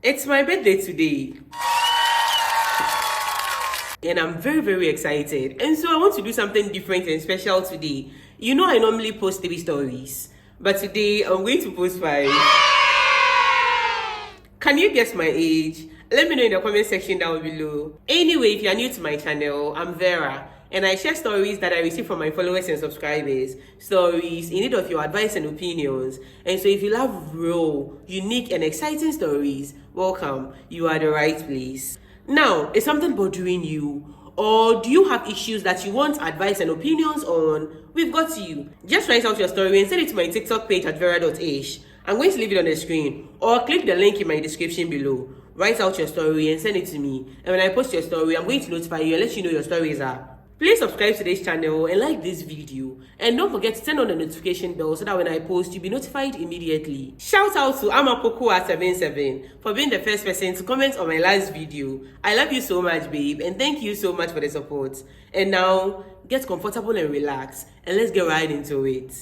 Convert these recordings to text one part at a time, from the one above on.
It's my birthday today. And I'm very, very excited. And so I want to do something different and special today. You know I normally post 3 stories. But today I'm going to post 5. Can you guess my age? Let me know in the comment section down below. Anyway, if you are new to my channel, I'm Vera. And I share stories that I receive from my followers and subscribers. Stories in need of your advice and opinions. And so if you love raw, unique and exciting stories, welcome. You are the right place. Now, is something bothering you? Or do you have issues that you want advice and opinions on? We've got you. Just write out your story and send it to my TikTok page at vera.ish. I'm going to leave it on the screen. Or click the link in my description below. Write out your story and send it to me. And when I post your story, I'm going to notify you and let you know your story is up. Please subscribe to this channel and like this video. And don't forget to turn on the notification bell so that when I post, you'll be notified immediately. Shout out to Amapoko77 for being the first person to comment on my last video. I love you so much, babe, and thank you so much for the support. And now, get comfortable and relax, and let's get right into it.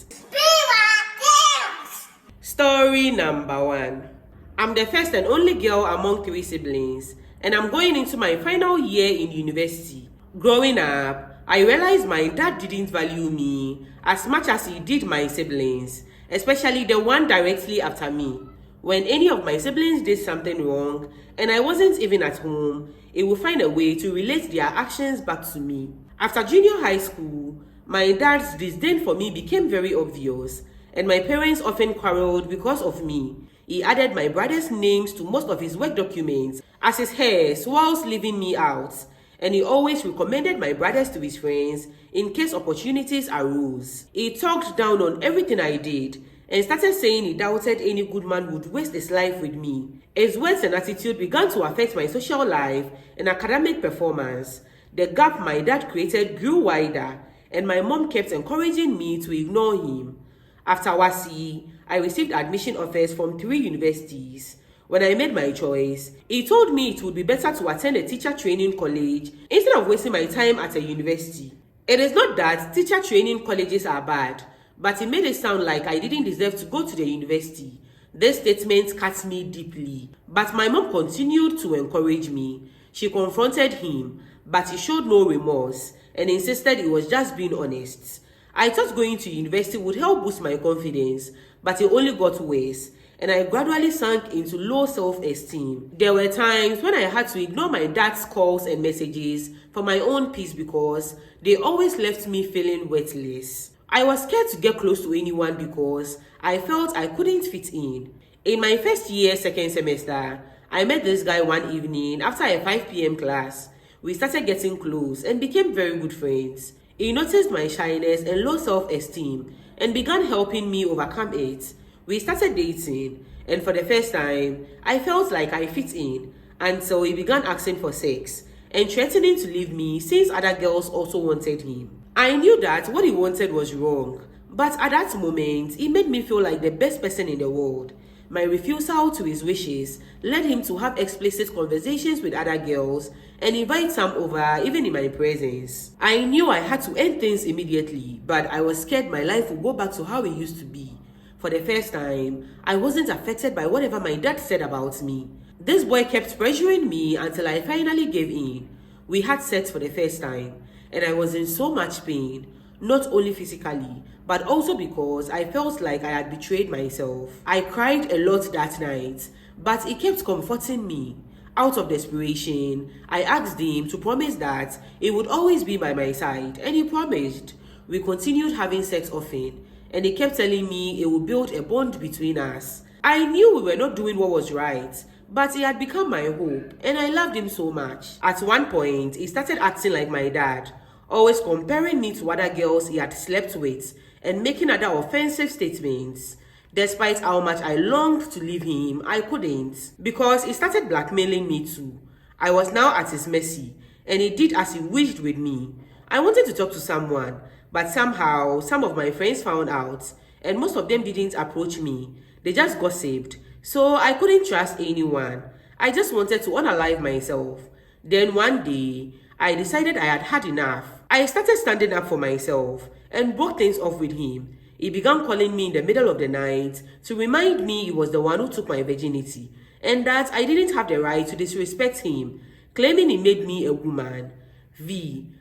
Story number 1. I'm the first and only girl among 3 siblings, and I'm going into my final year in university. Growing up, I realized my dad didn't value me as much as he did my siblings, especially the one directly after me. When any of my siblings did something wrong and I wasn't even at home, he would find a way to relate their actions back to me. After junior high school, my dad's disdain for me became very obvious, and my parents often quarreled because of me. He added my brother's names to most of his work documents as his heirs whilst leaving me out. And he always recommended my brothers to his friends in case opportunities arose. He talked down on everything I did and started saying he doubted any good man would waste his life with me. His words and attitude began to affect my social life and academic performance. The gap my dad created grew wider, and my mom kept encouraging me to ignore him. After WASI, I received admission offers from 3 universities. When I made my choice, he told me it would be better to attend a teacher training college instead of wasting my time at a university. It is not that teacher training colleges are bad, but it made it sound like I didn't deserve to go to the university. This statement cut me deeply, but my mom continued to encourage me. She confronted him, but he showed no remorse and insisted he was just being honest. I thought going to university would help boost my confidence, but it only got worse, and I gradually sank into low self-esteem. There were times when I had to ignore my dad's calls and messages for my own peace because they always left me feeling worthless. I was scared to get close to anyone because I felt I couldn't fit in. In my first year, second semester, I met this guy one evening after a 5 p.m. class. We started getting close and became very good friends. He noticed my shyness and low self-esteem and began helping me overcome it. We started dating, and for the first time, I felt like I fit in until he began asking for sex and threatening to leave me since other girls also wanted him. I knew that what he wanted was wrong, but at that moment, he made me feel like the best person in the world. My refusal to his wishes led him to have explicit conversations with other girls and invite some over even in my presence. I knew I had to end things immediately, but I was scared my life would go back to how it used to be. For the first time, I wasn't affected by whatever my dad said about me. This boy kept pressuring me until I finally gave in. We had sex for the first time, and I was in so much pain, not only physically, but also because I felt like I had betrayed myself. I cried a lot that night, but he kept comforting me. Out of desperation, I asked him to promise that he would always be by my side, and he promised. We continued having sex often, and he kept telling me it would build a bond between us. I knew we were not doing what was right, but he had become my hope, and I loved him so much. At one point, he started acting like my dad, always comparing me to other girls he had slept with and making other offensive statements. Despite how much I longed to leave him, I couldn't, because he started blackmailing me too. I was now at his mercy, and he did as he wished with me. I wanted to talk to someone, but somehow, some of my friends found out, and most of them didn't approach me. They just gossiped, so I couldn't trust anyone. I just wanted to unalive myself. Then one day, I decided I had had enough. I started standing up for myself and broke things off with him. He began calling me in the middle of the night to remind me he was the one who took my virginity and that I didn't have the right to disrespect him, claiming he made me a woman.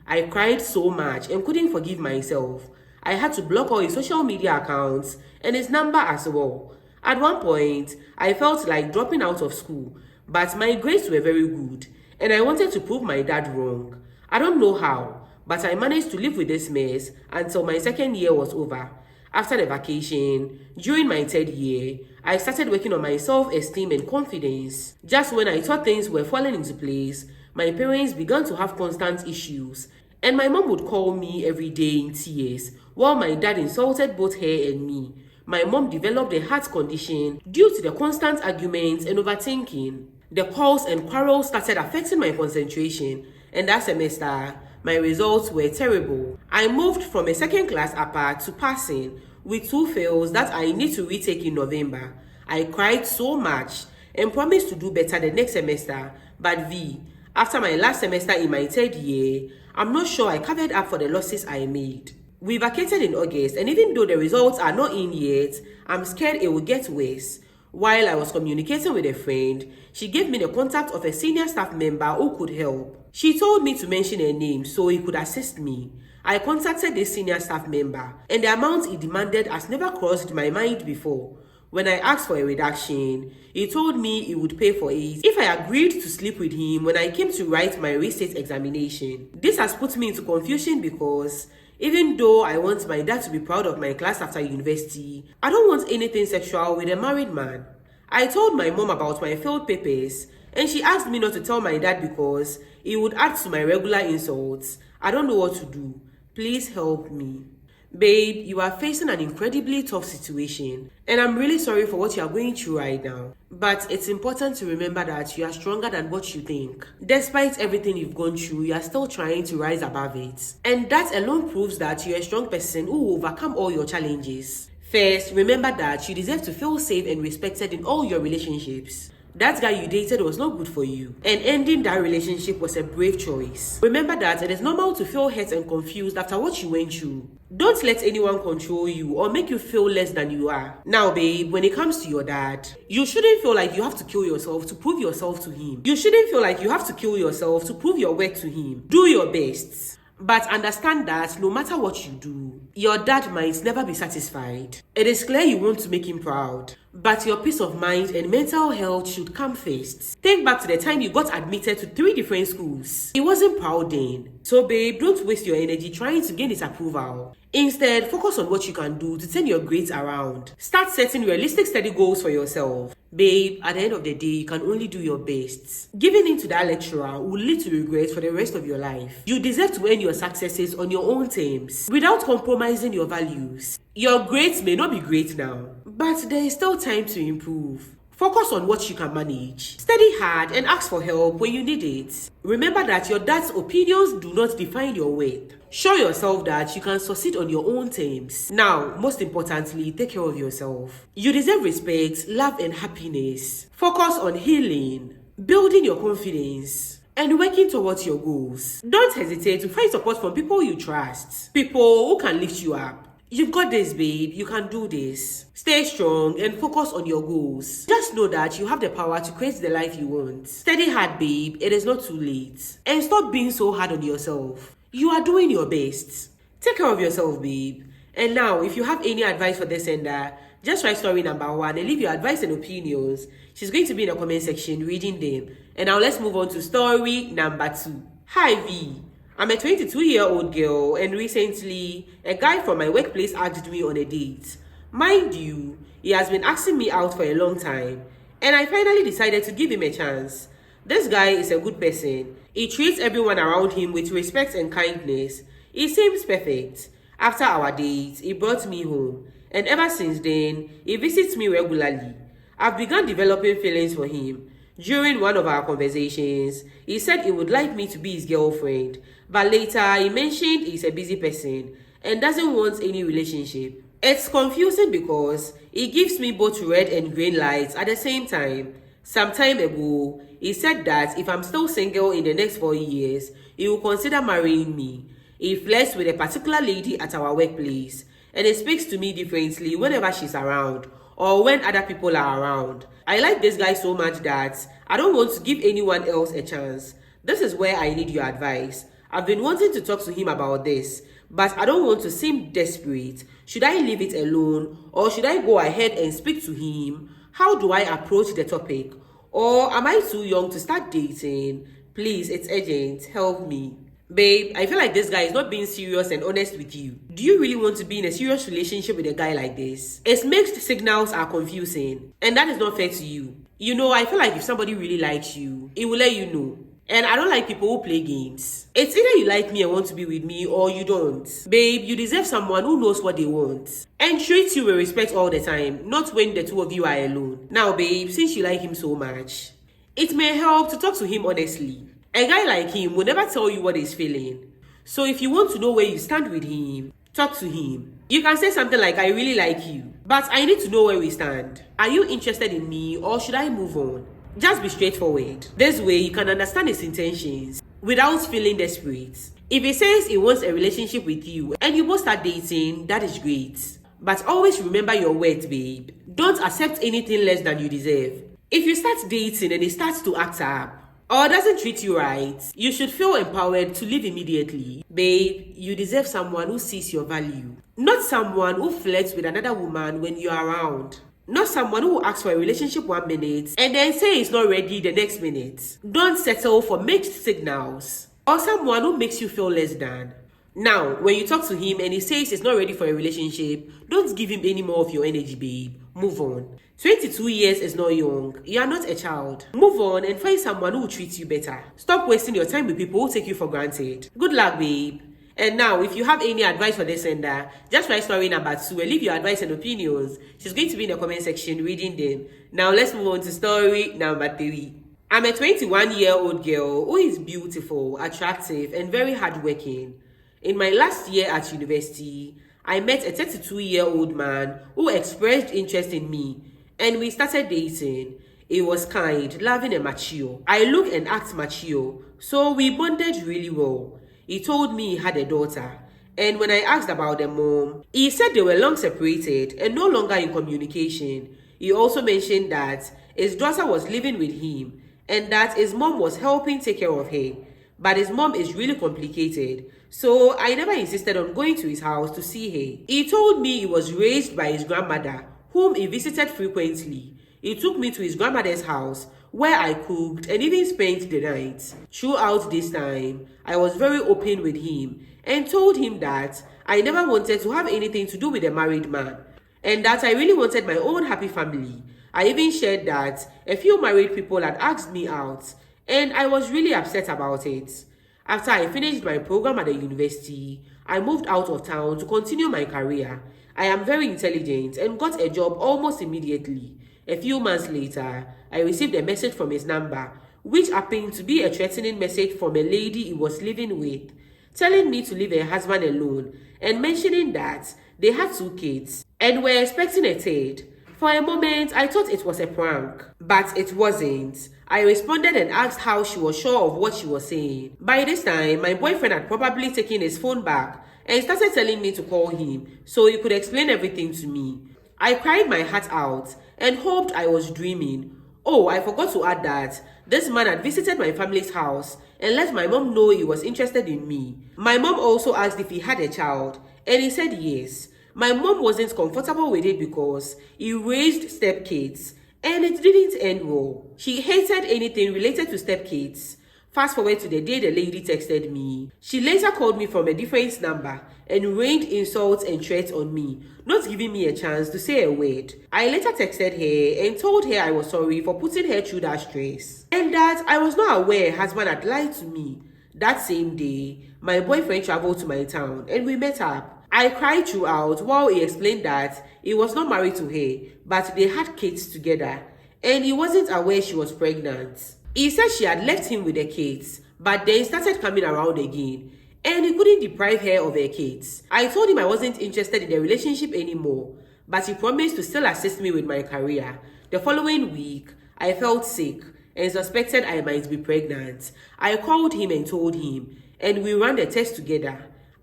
I cried so much and couldn't forgive myself. I had to block all his social media accounts and his number as well. At one point, I felt like dropping out of school, but my grades were very good, and I wanted to prove my dad wrong. I don't know how, but I managed to live with this mess until my second year was over. After the vacation, during my third year, I started working on my self-esteem and confidence. Just when I thought things were falling into place, my parents began to have constant issues, and my mom would call me every day in tears, while my dad insulted both her and me. My mom developed a heart condition due to the constant arguments and overthinking. The calls and quarrels started affecting my concentration, and that semester, my results were terrible. I moved from a second class upper to passing with 2 fails that I need to retake in November. I cried so much and promised to do better the next semester, but after my last semester in my third year, I'm not sure I covered up for the losses I made. We vacated in August, and even though the results are not in yet, I'm scared it will get worse. While I was communicating with a friend, she gave me the contact of a senior staff member who could help. She told me to mention her name so he could assist me. I contacted this senior staff member, and the amount he demanded has never crossed my mind before. When I asked for a reduction, he told me he would pay for it if I agreed to sleep with him when I came to write my restate examination. This has put me into confusion because even though I want my dad to be proud of my class after university, I don't want anything sexual with a married man. I told my mom about my failed papers, and she asked me not to tell my dad because it would add to my regular insults. I don't know what to do. Please help me. Babe, you are facing an incredibly tough situation, and I'm really sorry for what you are going through right now. But it's important to remember that you are stronger than what you think. Despite everything you've gone through, you are still trying to rise above it. And that alone proves that you're a strong person who will overcome all your challenges. First, remember that you deserve to feel safe and respected in all your relationships. That guy you dated was not good for you, and ending that relationship was a brave choice. Remember that it is normal to feel hurt and confused after what you went through. Don't let anyone control you or make you feel less than you are. Now, babe, when it comes to your dad, you shouldn't feel like you have to kill yourself to prove yourself to him. You shouldn't feel like you have to kill yourself to prove your worth to him. Do your best. But understand that no matter what you do, your dad might never be satisfied. It is clear you want to make him proud, but your peace of mind and mental health should come first. Think back to the time you got admitted to 3 different schools. He wasn't proud then. So babe, don't waste your energy trying to gain his approval. Instead, focus on what you can do to turn your grades around. Start setting realistic study goals for yourself. Babe, at the end of the day, you can only do your best. Giving in to that lecturer will lead to regret for the rest of your life. You deserve to earn your successes on your own terms, without compromising your values. Your grades may not be great now, but there is still time to improve. Focus on what you can manage. Study hard and ask for help when you need it. Remember that your dad's opinions do not define your worth. Show yourself that you can succeed on your own terms. Now, most importantly, take care of yourself. You deserve respect, love, and happiness. Focus on healing, building your confidence, and working towards your goals. Don't hesitate to find support from people you trust. People who can lift you up. You've got this, babe. You can do this. Stay strong and focus on your goals. Just know that you have the power to create the life you want. Study hard, babe. It is not too late. And stop being so hard on yourself. You are doing your best. Take care of yourself, babe. And now, if you have any advice for this sender, just write story number 1 and leave your advice and opinions. She's going to be in the comment section reading them. And now let's move on to story number 2. Hi, V. I'm a 22-year-old girl, and recently, a guy from my workplace asked me on a date. Mind you, he has been asking me out for a long time, and I finally decided to give him a chance. This guy is a good person. He treats everyone around him with respect and kindness. He seems perfect. After our date, he brought me home, and ever since then, he visits me regularly. I've begun developing feelings for him. During one of our conversations, he said he would like me to be his girlfriend, but later he mentioned he's a busy person and doesn't want any relationship. It's confusing because he gives me both red and green lights at the same time. Some time ago, he said that if I'm still single in the next 4 years, he will consider marrying me. He flirts with a particular lady at our workplace, and he speaks to me differently whenever she's around or when other people are around. I like this guy so much that I don't want to give anyone else a chance. This is where I need your advice. I've been wanting to talk to him about this, but I don't want to seem desperate. Should I leave it alone, or should I go ahead and speak to him? How do I approach the topic? Or am I too young to start dating? Please, it's urgent. Help me. Babe, I feel like this guy is not being serious and honest with you. Do you really want to be in a serious relationship with a guy like this? Its mixed signals are confusing, and that is not fair to you. You know, I feel like if somebody really likes you, it will let you know. And I don't like people who play games. It's either you like me and want to be with me, or you don't. Babe, you deserve someone who knows what they want and treats you with respect all the time, not when the two of you are alone. Now, babe, since you like him so much, it may help to talk to him honestly. A guy like him will never tell you what he's feeling. So if you want to know where you stand with him, talk to him. You can say something like, I really like you, but I need to know where we stand. Are you interested in me, or should I move on? Just be straightforward. This way you can understand his intentions without feeling desperate. If he says he wants a relationship with you and you both start dating, that is great. But always remember your words, babe. Don't accept anything less than you deserve. If you start dating and he starts to act up or doesn't treat you right, you should feel empowered to leave immediately. Babe, you deserve someone who sees your value, not someone who flirts with another woman when you're around. Not someone who asks for a relationship 1 minute and then say he's not ready the next minute. Don't settle for mixed signals. Or someone who makes you feel less than. Now, when you talk to him and he says he's not ready for a relationship, don't give him any more of your energy, babe. Move on. 22 years is not young. You are not a child. Move on and find someone who will treat you better. Stop wasting your time with people who take you for granted. Good luck, babe. And now, if you have any advice for this sender, just write story number 2 and leave your advice and opinions. She's going to be in the comment section reading them. Now, let's move on to story number 3. I'm a 21-year-old girl who is beautiful, attractive, and very hardworking. In my last year at university, I met a 32-year-old man who expressed interest in me, and we started dating. He was kind, loving, and mature. I look and act mature, so we bonded really well. He told me he had a daughter, and when I asked about the mom, he said they were long separated and no longer in communication. He also mentioned that his daughter was living with him and that his mom was helping take care of her. But his mom is really complicated, so I never insisted on going to his house to see her. He told me he was raised by his grandmother, whom he visited frequently. He took me to his grandmother's house, where I cooked and even spent the night. Throughout this time, I was very open with him and told him that I never wanted to have anything to do with a married man and that I really wanted my own happy family. I even shared that a few married people had asked me out and I was really upset about it. After I finished my program at the university, I moved out of town to continue my career. I am very intelligent and got a job almost immediately. A few months later, I received a message from his number, which happened to be a threatening message from a lady he was living with, telling me to leave her husband alone and mentioning that they had 2 kids and were expecting a third. For a moment, I thought it was a prank, but it wasn't. I responded and asked how she was sure of what she was saying. By this time, my boyfriend had probably taken his phone back and started telling me to call him so he could explain everything to me. I cried my heart out and hoped I was dreaming. Oh, I forgot to add that this man had visited my family's house and let my mom know he was interested in me. My mom also asked if he had a child, and he said yes. My mom wasn't comfortable with it because he raised stepkids, and it didn't end well. She hated anything related to stepkids. Fast forward to the day the lady texted me. She later called me from a different number and rained insults and threats on me, not giving me a chance to say a word. I later texted her and told her I was sorry for putting her through that stress and that I was not aware her husband had lied to me. That same day, my boyfriend traveled to my town and we met up. I cried throughout while he explained that he was not married to her, but they had kids together and he wasn't aware she was pregnant. He said she had left him with the kids, but then started coming around again, and he couldn't deprive her of her kids. I told him I wasn't interested in the relationship anymore, but he promised to still assist me with my career. The following week, I felt sick and suspected I might be pregnant. I called him and told him, and we ran the test together.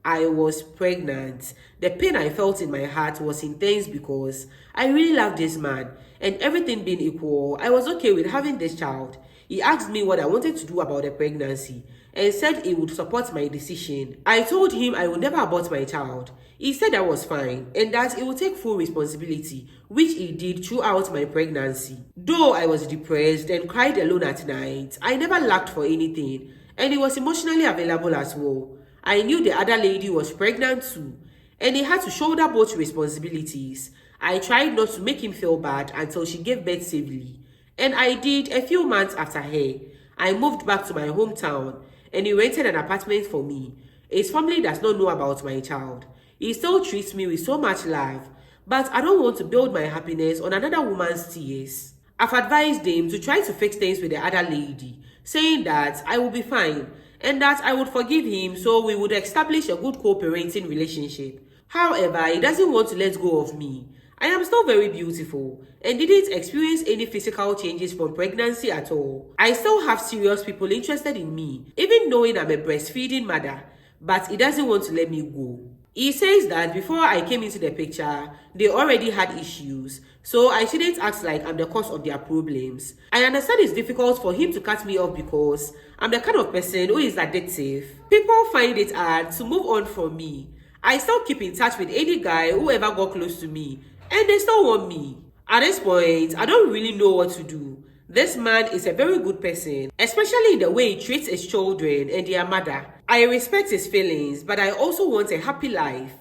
I was pregnant. The pain I felt in my heart was intense because I really loved this man, and everything being equal, I was okay with having this child. He asked me what I wanted to do about the pregnancy and said he would support my decision. I told him I would never abort my child. He said that was fine and that he would take full responsibility, which he did throughout my pregnancy. Though I was depressed and cried alone at night, I never lacked for anything, and he was emotionally available as well. I knew the other lady was pregnant too, and he had to shoulder both responsibilities. I tried not to make him feel bad until she gave birth safely, and I did a few months after her. I moved back to my hometown, and he rented an apartment for me. His family does not know about my child. He still treats me with so much love, but I don't want to build my happiness on another woman's tears. I've advised him to try to fix things with the other lady, saying that I will be fine and that I would forgive him so we would establish a good co-parenting relationship. However, he doesn't want to let go of me. I am still very beautiful and didn't experience any physical changes from pregnancy at all. I still have serious people interested in me, even knowing I'm a breastfeeding mother, but he doesn't want to let me go. He says that before I came into the picture, they already had issues, so I shouldn't act like I'm the cause of their problems. I understand it's difficult for him to cut me off because I'm the kind of person who is addictive. People find it hard to move on from me. I still keep in touch with any guy who ever got close to me, and they still want me. At this point, I don't really know what to do. This man is a very good person, especially in the way he treats his children and their mother. I respect his feelings, but I also want a happy life.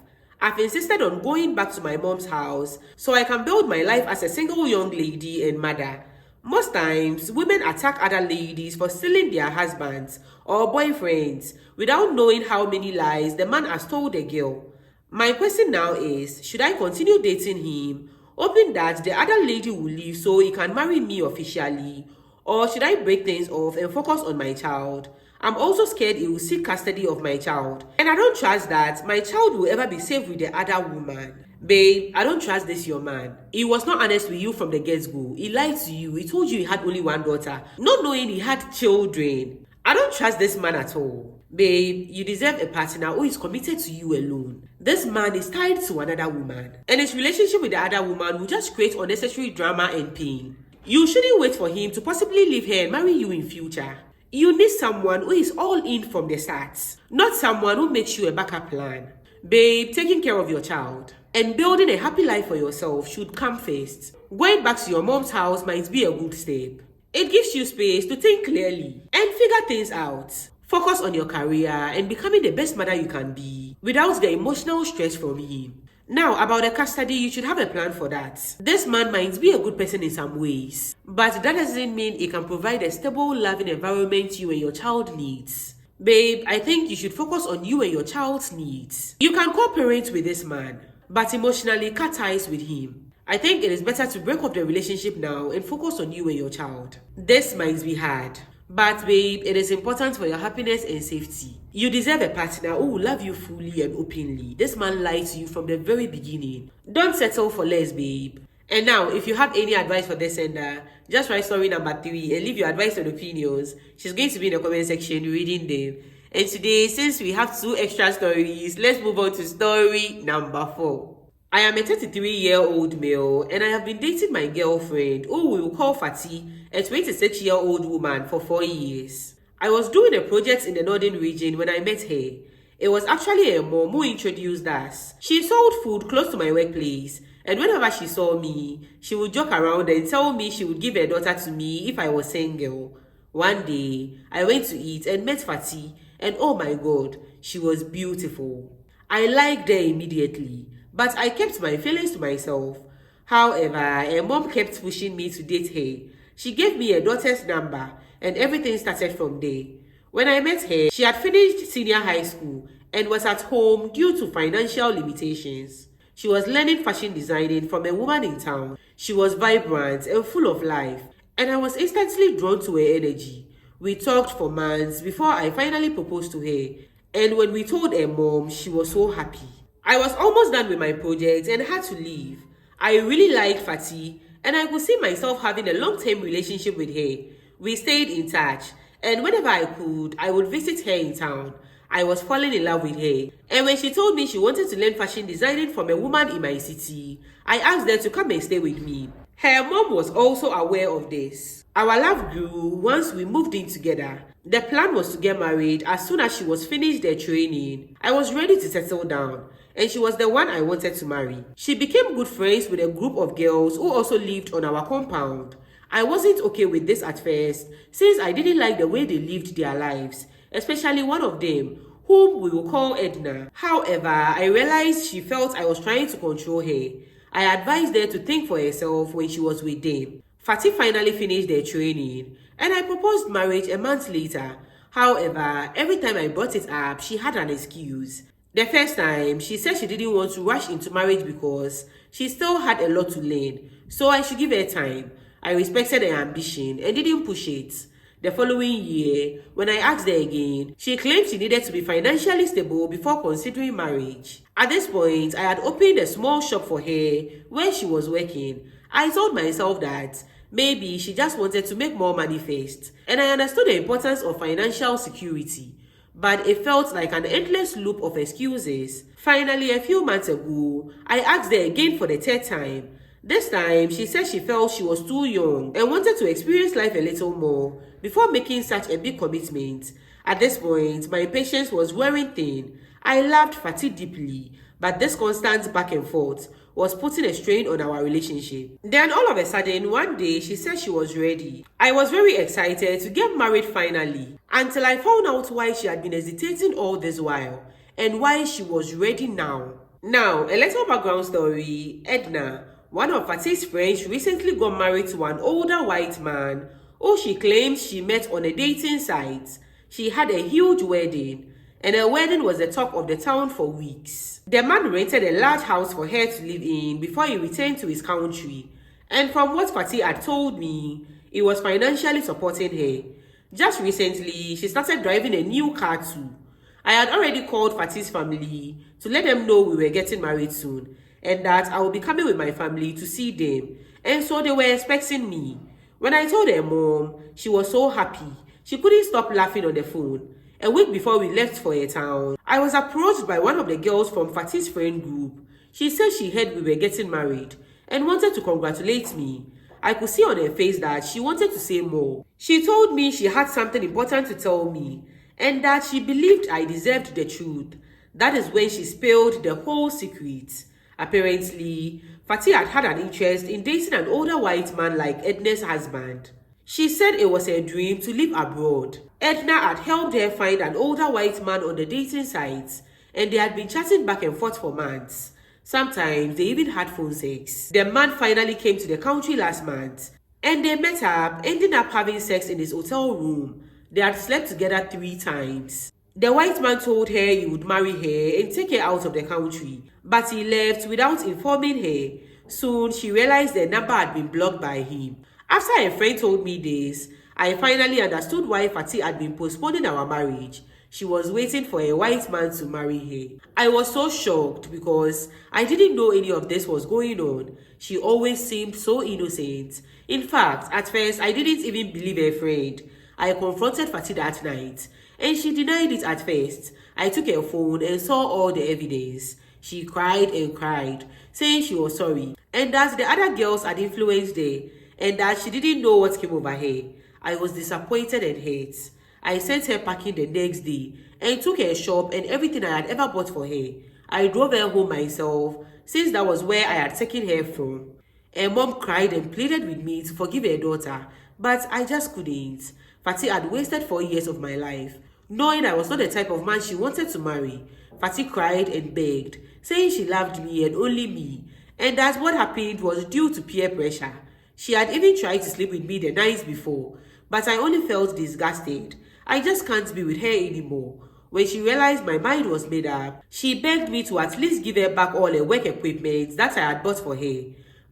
I've insisted on going back to my mom's house so I can build my life as a single young lady and mother. Most times, women attack other ladies for stealing their husbands or boyfriends without knowing how many lies the man has told the girl. My question now is, should I continue dating him, hoping that the other lady will leave so he can marry me officially? Or should I break things off and focus on my child? I'm also scared he will seek custody of my child. And I don't trust that my child will ever be safe with the other woman. Babe, I don't trust this your man. He was not honest with you from the get-go. He lied to you. He told you he had only one daughter, not knowing he had children. I don't trust this man at all. Babe, you deserve a partner who is committed to you alone. This man is tied to another woman, and his relationship with the other woman will just create unnecessary drama and pain. You shouldn't wait for him to possibly leave her and marry you in future. You need someone who is all in from the start, not someone who makes you a backup plan. Babe, taking care of your child and building a happy life for yourself should come first. Going back to your mom's house might be a good step. It gives you space to think clearly and figure things out. Focus on your career and becoming the best mother you can be without the emotional stress from him. Now, about the custody, you should have a plan for that. This man might be a good person in some ways, but that doesn't mean he can provide a stable, loving environment you and your child needs. Babe, I think you should focus on you and your child's needs. You can co-parent with this man, but emotionally cut ties with him. I think it is better to break up the relationship now and focus on you and your child. This might be hard, but babe, it is important for your happiness and safety. You deserve a partner who will love you fully and openly. This man lied to you from the very beginning. Don't settle for less, babe. And now, if you have any advice for this sender, just write story number 3 and leave your advice and opinions. She's going to be in the comment section reading them. And today, since we have 2 extra stories, let's move on to story number 4. I am a 33-year-old male and I have been dating my girlfriend, who we will call Fatih, a 26-year-old woman, for 4 years. I was doing a project in the northern region when I met her. It was actually a mom who introduced us. She sold food close to my workplace, and whenever she saw me, she would joke around and tell me she would give her daughter to me if I was single. One day, I went to eat and met Fatih, and oh my god, she was beautiful. I liked her immediately, but I kept my feelings to myself. However, her mom kept pushing me to date her. She gave me her daughter's number, and everything started from there. When I met her, she had finished senior high school and was at home due to financial limitations. She was learning fashion designing from a woman in town. She was vibrant and full of life, and I was instantly drawn to her energy. We talked for months before I finally proposed to her, and when we told her mom, she was so happy. I was almost done with my project and had to leave. I really liked Fatih, and I could see myself having a long-term relationship with her. We stayed in touch, and whenever I could, I would visit her in town. I was falling in love with her. And when she told me she wanted to learn fashion designing from a woman in my city, I asked her to come and stay with me. Her mom was also aware of this. Our love grew once we moved in together. The plan was to get married as soon as she was finished her training. I was ready to settle down, and she was the one I wanted to marry. She became good friends with a group of girls who also lived on our compound. I wasn't okay with this at first, since I didn't like the way they lived their lives, especially one of them, whom we will call Edna. However, I realized she felt I was trying to control her. I advised her to think for herself when she was with them. Fatih finally finished their training, and I proposed marriage a month later. However, every time I brought it up, she had an excuse. The first time, she said she didn't want to rush into marriage because she still had a lot to learn, so I should give her time. I respected her ambition and didn't push it. The following year, when I asked her again, she claimed she needed to be financially stable before considering marriage. At this point, I had opened a small shop for her where she was working. I told myself that maybe she just wanted to make more money first, and I understood the importance of financial security. But it felt like an endless loop of excuses. Finally, a few months ago, I asked her again for the third time. This time, she said she felt she was too young and wanted to experience life a little more before making such a big commitment. At this point, my patience was wearing thin. I loved Fatih deeply, but this constant back and forth was putting a strain on our relationship. Then all of a sudden, one day, she said she was ready. I was very excited to get married finally, until I found out why she had been hesitating all this while and why she was ready now. Now, a little background story. Edna, one of Fatih's friends, recently got married to an older white man who she claims she met on a dating site. She had a huge wedding, and her wedding was the talk of the town for weeks. The man rented a large house for her to live in before he returned to his country, and from what Fatih had told me, he was financially supporting her. Just recently, she started driving a new car too. I had already called Fatih's family to let them know we were getting married soon, and that I will be coming with my family to see them, and so they were expecting me. When I told her mom, she was so happy. She couldn't stop laughing on the phone. A week before we left for a town, I was approached by one of the girls from Fatih's friend group. She said she heard we were getting married and wanted to congratulate me. I could see on her face that she wanted to say more. She told me she had something important to tell me and that she believed I deserved the truth. That is when she spilled the whole secret. Apparently, Fatih had had an interest in dating an older white man like Edna's husband. She said it was her dream to live abroad. Edna had helped her find an older white man on the dating sites, and they had been chatting back and forth for months. Sometimes they even had phone sex. The man finally came to the country last month, and they met up, ending up having sex in his hotel room. They had slept together 3 times. The white man told her he would marry her and take her out of the country, but he left without informing her. Soon, she realized the number had been blocked by him. After a friend told me this, I finally understood why Fatih had been postponing our marriage. She was waiting for a white man to marry her. I was so shocked because I didn't know any of this was going on. She always seemed so innocent. In fact, at first, I didn't even believe her friend. I confronted Fatih that night, and she denied it at first. I took her phone and saw all the evidence. She cried and cried, saying she was sorry, and that the other girls had influenced her, and that she didn't know what came over her. I was disappointed and hurt. I sent her packing the next day and took her shop and everything I had ever bought for her. I drove her home myself, since that was where I had taken her from. Her mom cried and pleaded with me to forgive her daughter, but I just couldn't. Fatih had wasted 4 years of my life, knowing I was not the type of man she wanted to marry. Fatih cried and begged, saying she loved me and only me, and that what happened was due to peer pressure. She had even tried to sleep with me the night before, but I only felt disgusted. I just can't be with her anymore. When she realized my mind was made up, she begged me to at least give her back all her work equipment that I had bought for her.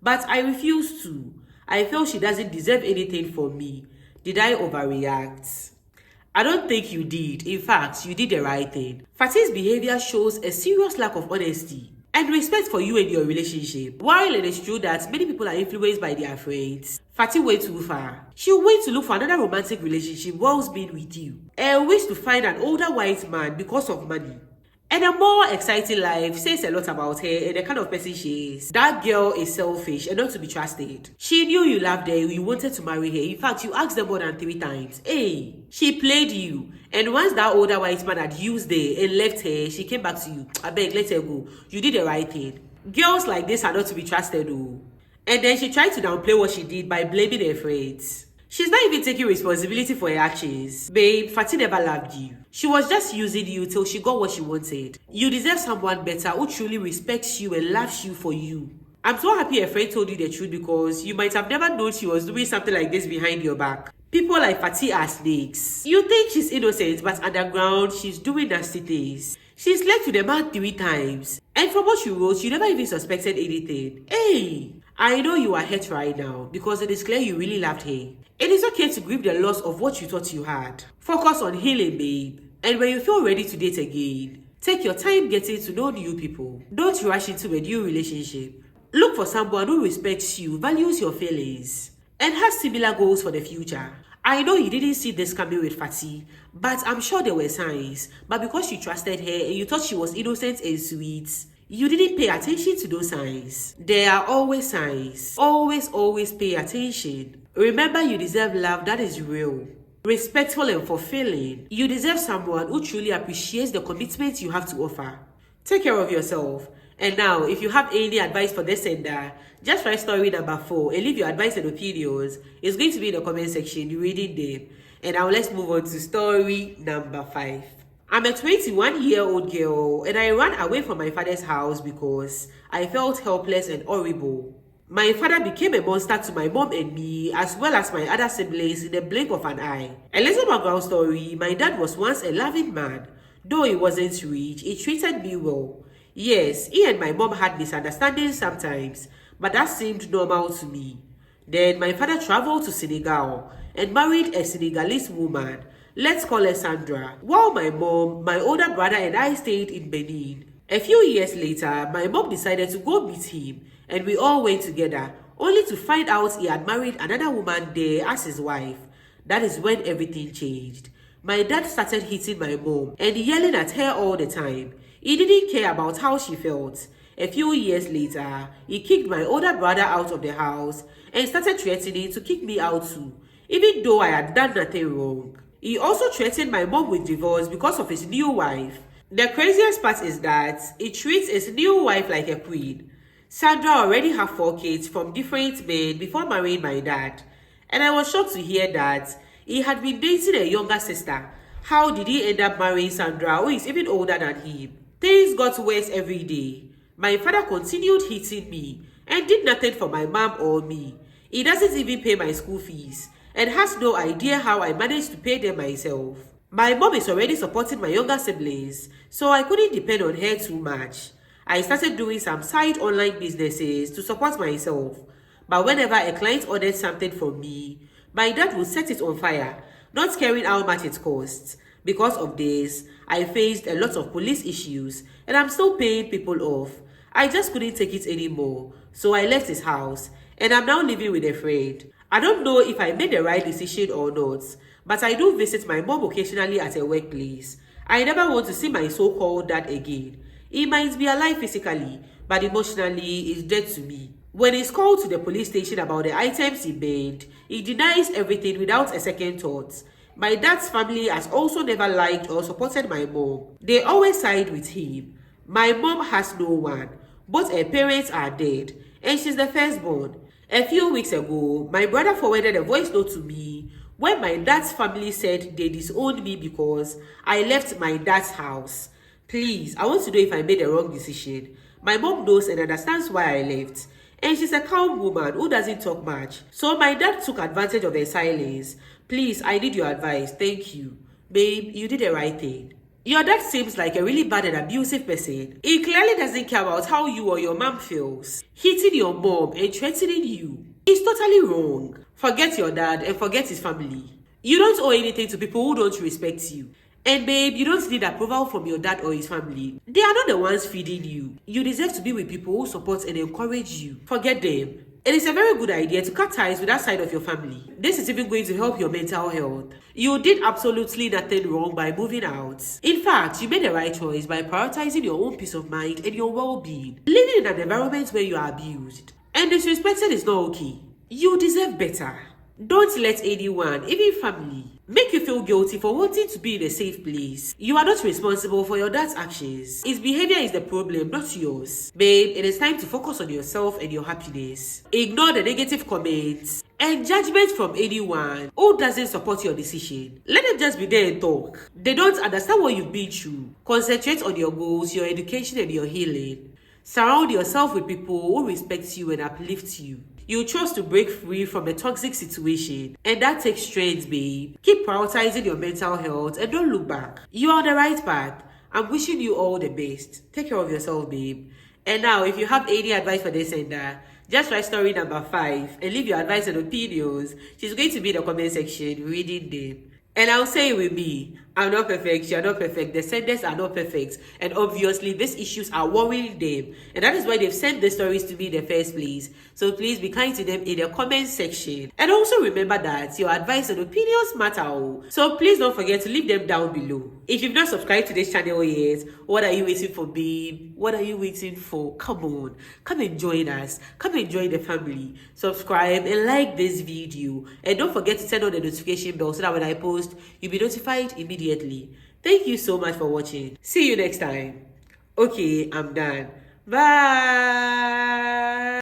But I refused to. I felt she doesn't deserve anything from me. Did I overreact? I don't think you did. In fact, you did the right thing. Fatih's behavior shows a serious lack of honesty. and respect for you and your relationship. While it is true that many people are influenced by their friends, Fati went too far. She went to look for another romantic relationship whilst being with you, and wished to find an older white man because of money. And a more exciting life says a lot about her and the kind of person she is. That girl is selfish and not to be trusted. She knew you loved her, you wanted to marry her. In fact, you asked her more than 3 times. Hey, she played you. And once that older white man had used her and left her, she came back to you. I beg, let her go. You did the right thing. Girls like this are not to be trusted, though. And then she tried to downplay what she did by blaming her friends. She's not even taking responsibility for her actions. Babe, Fati never loved you. She was just using you till she got what she wanted. You deserve someone better who truly respects you and loves you for you. I'm so happy a friend told you the truth because you might have never known she was doing something like this behind your back. People like Fati are snakes. You think she's innocent, but underground, she's doing nasty things. She slept with a man 3 times. And from what she wrote, you never even suspected anything. Hey, I know you are hurt right now because it is clear you really loved her. It is okay to grieve the loss of what you thought you had. Focus on healing, babe. And when you feel ready to date again, take your time getting to know new people. Don't rush into a new relationship. Look for someone who respects you, values your feelings, and has similar goals for the future. I know you didn't see this coming with Fati, but I'm sure there were signs. But because you trusted her and you thought she was innocent and sweet, you didn't pay attention to those signs. There are always signs. Always pay attention. Remember, you deserve love that is real, respectful and fulfilling. You deserve someone who truly appreciates the commitment you have to offer. Take care of yourself. And now, if you have any advice for this sender, just write story number 4 and leave your advice and opinions. It's going to be in the comment section, reading them. And now let's move on to story number 5. I'm a 21-year-old girl and I ran away from my father's house because I felt helpless and horrible. My father became a monster to my mom and me, as well as my other siblings, in the blink of an eye. A little background story: my dad was once a loving man. Though he wasn't rich, he treated me well. Yes, he and my mom had misunderstandings sometimes, but that seemed normal to me. Then my father traveled to Senegal and married a Senegalese woman. Let's call her Sandra. While my mom, my older brother and I stayed in Benin. A few years later, my mom decided to go meet him, and we all went together, only to find out he had married another woman there as his wife. That is when everything changed. My dad started hitting my mom and yelling at her all the time. He didn't care about how she felt. A few years later, he kicked my older brother out of the house and started threatening to kick me out too, even though I had done nothing wrong. He also threatened my mom with divorce because of his new wife. The craziest part is that he treats his new wife like a queen. Sandra already had 4 kids from different men before marrying my dad. And I was shocked to hear that he had been dating a younger sister. How did he end up marrying Sandra, who is even older than him? Things got worse every day. My father continued hitting me and did nothing for my mom or me. He doesn't even pay my school fees and has no idea how I managed to pay them myself. My mom is already supporting my younger siblings, so I couldn't depend on her too much. I started doing some side online businesses to support myself. But whenever a client ordered something from me, my dad would set it on fire, not caring how much it costs. Because of this, I faced a lot of police issues and I'm still paying people off. I just couldn't take it anymore, so I left his house and I'm now living with a friend. I don't know if I made the right decision or not, but I do visit my mom occasionally at her workplace. I never want to see my so-called dad again. He might be alive physically, but emotionally he's dead to me. When he's called to the police station about the items he burned, he denies everything without a second thought. My dad's family has also never liked or supported my mom. They always side with him. My mom has no one. Both her parents are dead, and she's the firstborn. A few weeks ago, my brother forwarded a voice note to me when my dad's family said they disowned me because I left my dad's house. Please, I want to know if I made a wrong decision. My mom knows and understands why I left. And she's a calm woman who doesn't talk much. So my dad took advantage of her silence. Please, I need your advice. Thank you. Babe, you did the right thing. Your dad seems like a really bad and abusive person. He clearly doesn't care about how you or your mom feels. Hitting your mom and threatening you. He's totally wrong. Forget your dad and forget his family. You don't owe anything to people who don't respect you. And babe, you don't need approval from your dad or his family. They are not the ones feeding you. You deserve to be with people who support and encourage you. Forget them. It is a very good idea to cut ties with that side of your family. This is even going to help your mental health. You did absolutely nothing wrong by moving out. In fact, you made the right choice by prioritizing your own peace of mind and your well-being. Living in an environment where you are abused and disrespected is not okay. You deserve better. Don't let anyone, even family, make you feel guilty for wanting to be in a safe place. You are not responsible for your dad's actions. His behavior is the problem, not yours. Babe, it is time to focus on yourself and your happiness. Ignore the negative comments and judgment from anyone who doesn't support your decision. Let them just be there and talk. They don't understand what you've been through. Concentrate on your goals, your education, and your healing. Surround yourself with people who respect you and uplift you. You chose to break free from a toxic situation, and that takes strength, babe. Keep prioritizing your mental health and don't look back. You are on the right path. I'm wishing you all the best. Take care of yourself, babe. And now, if you have any advice for this sender, just write story number 5 and leave your advice and opinions. She's going to be in the comment section reading them. And I'll say it with me. I'm not perfect, you're not perfect, the senders are not perfect, and obviously these issues are worrying them, and that is why they've sent the stories to me in the first place. So please be kind to them in the comment section, and also remember that your advice and opinions matter. So please don't forget to leave them down below. If you've not subscribed to this channel yet, what are you waiting for, babe? What are you waiting for? Come on, come and join us, come and join the family. Subscribe and like this video, and don't forget to turn on the notification bell so that when I post, you'll be notified immediately. Thank you so much for watching. See you next time. Okay, I'm done. Bye.